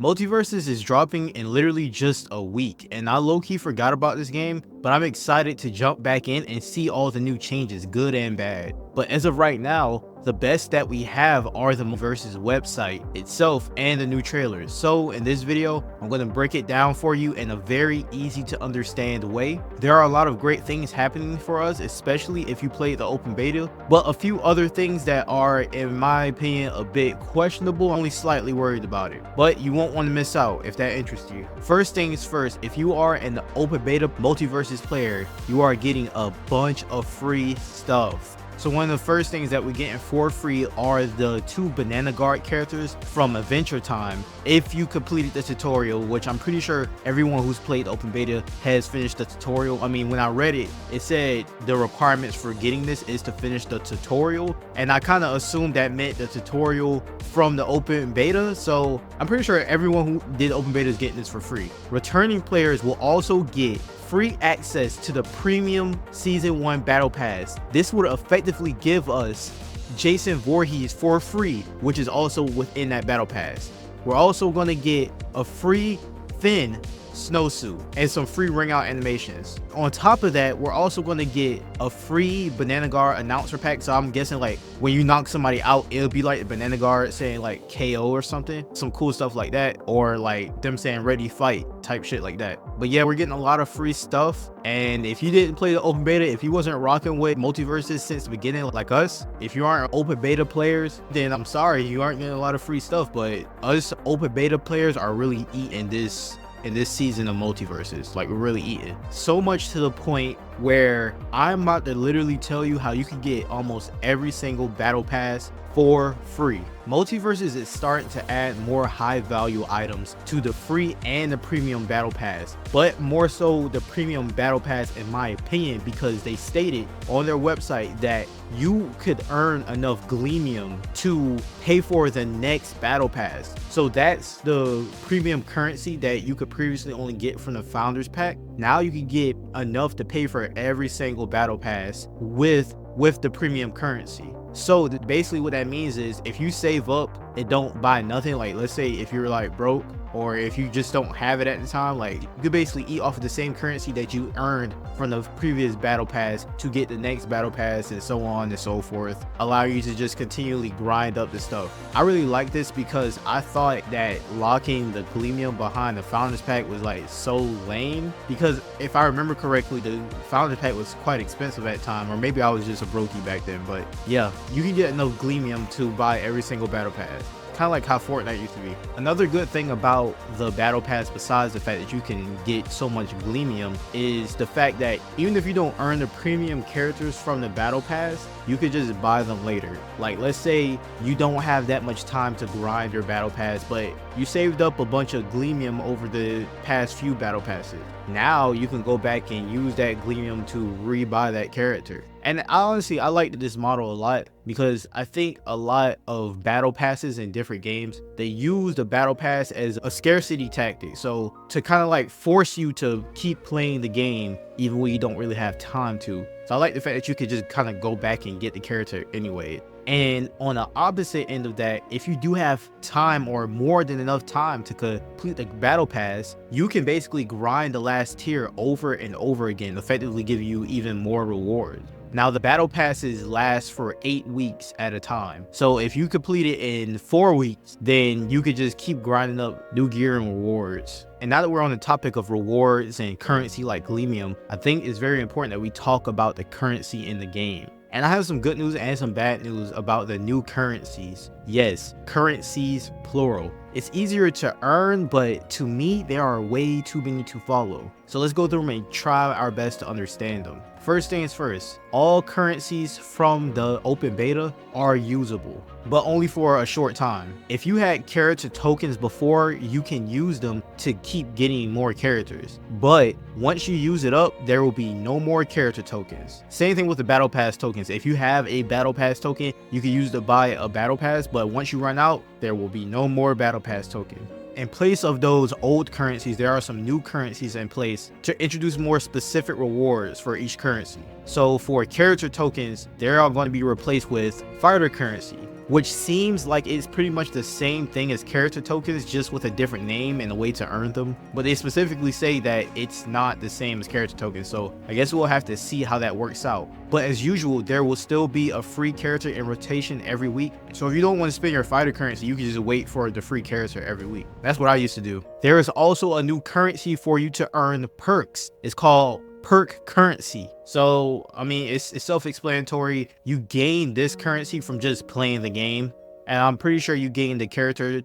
Multiversus is dropping in literally just a week, and I low-key forgot about this game, but I'm excited to jump back in and see all the new changes, good and bad. But as of right now, the best that we have are the Multiversus website itself and the new trailers. So in this video, I'm going to break it down for you in a very easy to understand way. There are a lot of great things happening for us, especially if you play the open beta, but a few other things that are, in my opinion, a bit questionable. I'm only slightly worried about it, but you won't want to miss out if that interests you. First things first, if you are an open beta Multiversus player, you are getting a bunch of free stuff. So one of the first things that we're getting for free are the 2 Banana Guard characters from Adventure Time. If you completed the tutorial, which I'm pretty sure everyone who's played open beta has finished the tutorial. I mean, when I read it, it said the requirements for getting this is to finish the tutorial, and I kind of assumed that meant the tutorial from the open beta. So I'm pretty sure everyone who did open beta is getting this for free. Returning players will also get free access to the premium season 1 battle pass. This would effectively give us Jason Voorhees for free, which is also within that battle pass. We're also going to get a free Finn snowsuit and some free ring out animations. On top of that, we're also going to get a free Banana Guard announcer pack. So I'm guessing like when you knock somebody out, it'll be like the Banana Guard saying like KO or something, some cool stuff like that, or like them saying ready fight type shit like that. But yeah, we're getting a lot of free stuff. And if you didn't play the open beta, if you wasn't rocking with Multiversus since the beginning like us, if you aren't open beta players, then I'm sorry, you aren't getting a lot of free stuff. But us open beta players are really eating this in this season of Multiversus. Like, we're really eating so much to the point where I'm about to literally tell you how you can get almost every single battle pass for free. Multiversus is starting to add more high value items to the free and the premium battle pass, but more so the premium battle pass in my opinion, because they stated on their website that you could earn enough Gleamium to pay for the next battle pass. So that's the premium currency that you could previously only get from the founders pack. Now you can get enough to pay for every single battle pass with the premium currency. So basically what that means is if you save up and don't buy nothing, like let's say if you're like broke, or if you just don't have it at the time, like you could basically eat off of the same currency that you earned from the previous battle pass to get the next battle pass, and so on and so forth, allow you to just continually grind up the stuff. I really like this because I thought that locking the Gleamium behind the founders pack was like so lame, because if I remember correctly, the founders pack was quite expensive at the time, or maybe I was just a brokey back then. But yeah, you can get enough Gleamium to buy every single battle pass, kind of like how Fortnite used to be. Another good thing about the battle pass, besides the fact that you can get so much Gleamium, is the fact that even if you don't earn the premium characters from the battle pass, you could just buy them later. Like let's say you don't have that much time to grind your battle pass, but you saved up a bunch of Gleamium over the past few battle passes. Now you can go back and use that Gleamium to rebuy that character. And honestly, I like this model a lot, because I think a lot of battle passes in different games, they use the battle pass as a scarcity tactic. So to kind of like force you to keep playing the game even when you don't really have time to. So I like the fact that you could just kind of go back and get the character anyway. And on the opposite end of that, if you do have time or more than enough time to complete the battle pass, you can basically grind the last tier over and over again, effectively giving you even more rewards. Now the battle passes last for 8 weeks at a time. So if you complete it in 4 weeks, then you could just keep grinding up new gear and rewards. And now that we're on the topic of rewards and currency like Gleamium, I think it's very important that we talk about the currency in the game. And I have some good news and some bad news about the new currencies. Yes, currencies plural. It's easier to earn, but to me, there are way too many to follow. So let's go through them and try our best to understand them. First things first, all currencies from the open beta are usable, but only for a short time. If you had character tokens before, you can use them to keep getting more characters. But once you use it up, there will be no more character tokens. Same thing with the battle pass tokens. If you have a battle pass token, you can use to buy a battle pass, but once you run out, there will be no more battle pass token. In place of those old currencies, there are some new currencies in place to introduce more specific rewards for each currency. So for character tokens, they are going to be replaced with fighter currency. which seems like it's pretty much the same thing as character tokens, just with a different name and a way to earn them. But they specifically say that it's not the same as character tokens, so I guess we'll have to see how that works out. But as usual, there will still be a free character in rotation every week. So if you don't want to spend your fighter currency, you can just wait for the free character every week. That's what I used to do. There is also a new currency for you to earn perks. It's called perk currency. So I mean, it's self-explanatory. You gain this currency from just playing the game, and I'm pretty sure you gain the character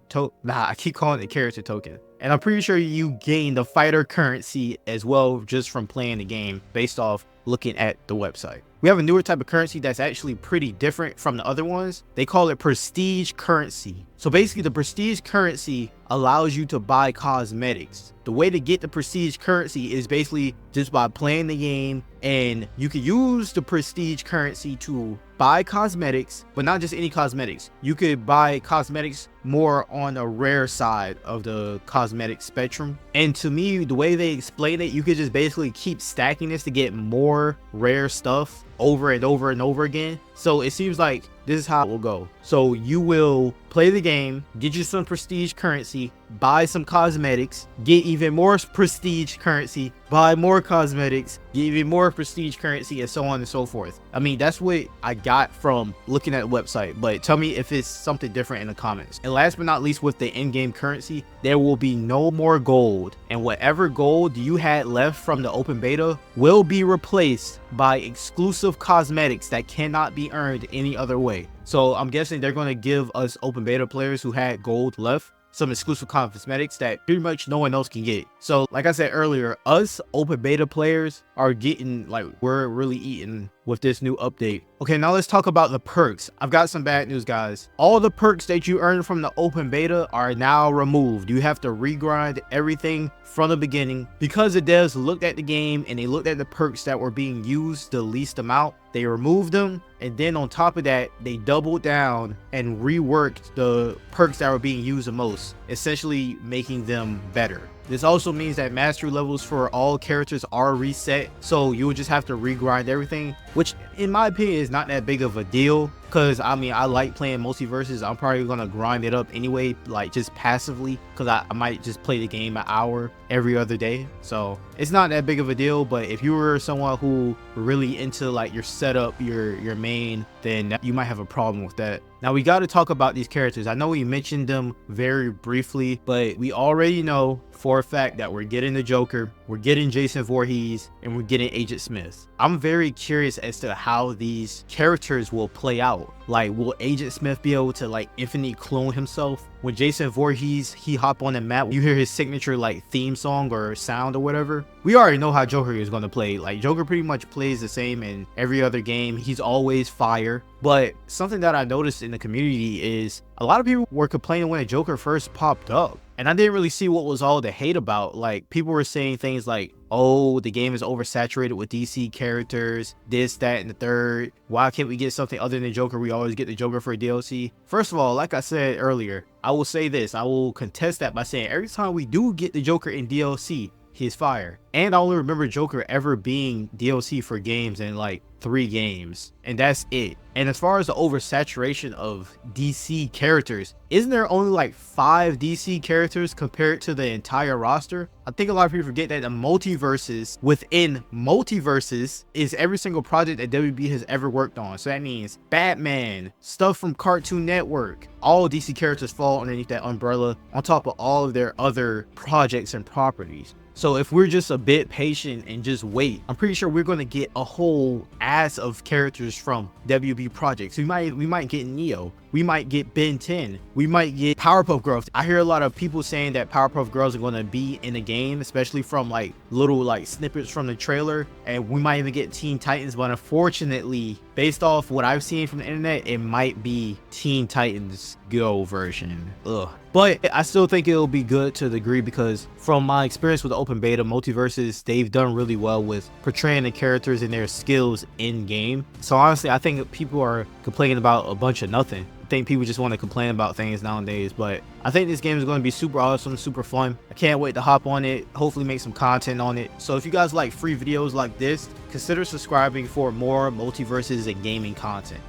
I keep calling it character token. And I'm pretty sure you gain the fighter currency as well just from playing the game, based off looking at the website. We have a newer type of currency that's actually pretty different from the other ones. They call it prestige currency. So basically, the prestige currency allows you to buy cosmetics. The way to get the prestige currency is basically just by playing the game, and you can use the prestige currency to buy cosmetics, but not just any cosmetics. You could buy cosmetics more on a rare side of the cosmetic spectrum. And to me, the way they explain it, you could just basically keep stacking this to get more rare stuff over and over and over again. So it seems like this is how it will go. So you will play the game, get you some prestige currency, buy some cosmetics, get even more prestige currency, buy more cosmetics, get even more prestige currency, and so on and so forth. I mean, that's what I got from looking at the website, but tell me if it's something different in the comments. And last but not least, with the in-game currency, there will be no more gold, and whatever gold you had left from the open beta will be replaced by exclusive cosmetics that cannot be earned any other way. So I'm guessing they're going to give us open beta players who had gold left some exclusive cosmetics that pretty much no one else can get. So like I said earlier, us open beta players are getting, like, we're really eating with this new update. Okay, now let's talk about the perks. I've got some bad news, guys. All the perks that you earned from the open beta are now removed. You have to regrind everything from the beginning because the devs looked at the game and they looked at the perks that were being used the least amount. They removed them, and then on top of that, they doubled down and reworked the perks that were being used the most, essentially making them better. This also means that mastery levels for all characters are reset, so you will just have to regrind everything, which in my opinion is not that big of a deal, because I mean, I like playing multiverses. I'm probably gonna grind it up anyway, like just passively, because I might just play the game an hour every other day, so it's not that big of a deal. But if you were someone who really into like your setup, your main, then you might have a problem with that. Now we got to talk about these characters. I know we mentioned them very briefly, but we already know for a fact that we're getting the Joker, we're getting Jason Voorhees, and we're getting Agent Smith. I'm very curious as to how these characters will play out. Like, will Agent Smith be able to like infinitely clone himself? When Jason Voorhees, he hop on the map, you hear his signature like theme song or sound or whatever. We already know how Joker is going to play. Like, Joker pretty much plays the same in every other game. He's always fire. But something that I noticed in the community is a lot of people were complaining when the Joker first popped up, and I didn't really see what was all the hate about. Like, people were saying things like, oh, the game is oversaturated with DC characters, this, that, and the third. Why can't we get something other than Joker? We always get the Joker for DLC. First of all, like I said earlier, I will say this, I will contest that by saying every time we do get the Joker in DLC, he's fire. And I only remember Joker ever being DLC for games in like 3 games, and that's it. And as far as the oversaturation of DC characters, isn't there only like 5 DC characters compared to the entire roster? I think a lot of people forget that the multiverses within multiverses is every single project that WB has ever worked on. So that means Batman, stuff from Cartoon Network, all DC characters fall underneath that umbrella on top of all of their other projects and properties. So if we're just a bit patient and just wait, I'm pretty sure we're going to get a whole ass of characters from WB projects. We might get Neo, we might get Ben 10, we might get Powerpuff Girls. I hear a lot of people saying that Powerpuff Girls are going to be in the game, especially from like little like snippets from the trailer, and we might even get Teen Titans. But unfortunately, based off what I've seen from the internet, it might be Teen Titans Go version. Ugh. But I still think it'll be good to the degree, because from my experience with the open beta multiverses, they've done really well with portraying the characters and their skills in game. So honestly, I think people are complaining about a bunch of nothing. I think people just want to complain about things nowadays, but I think this game is going to be super awesome, super fun. I can't wait to hop on it, hopefully make some content on it. So if you guys like free videos like this, consider subscribing for more multiverses and gaming content.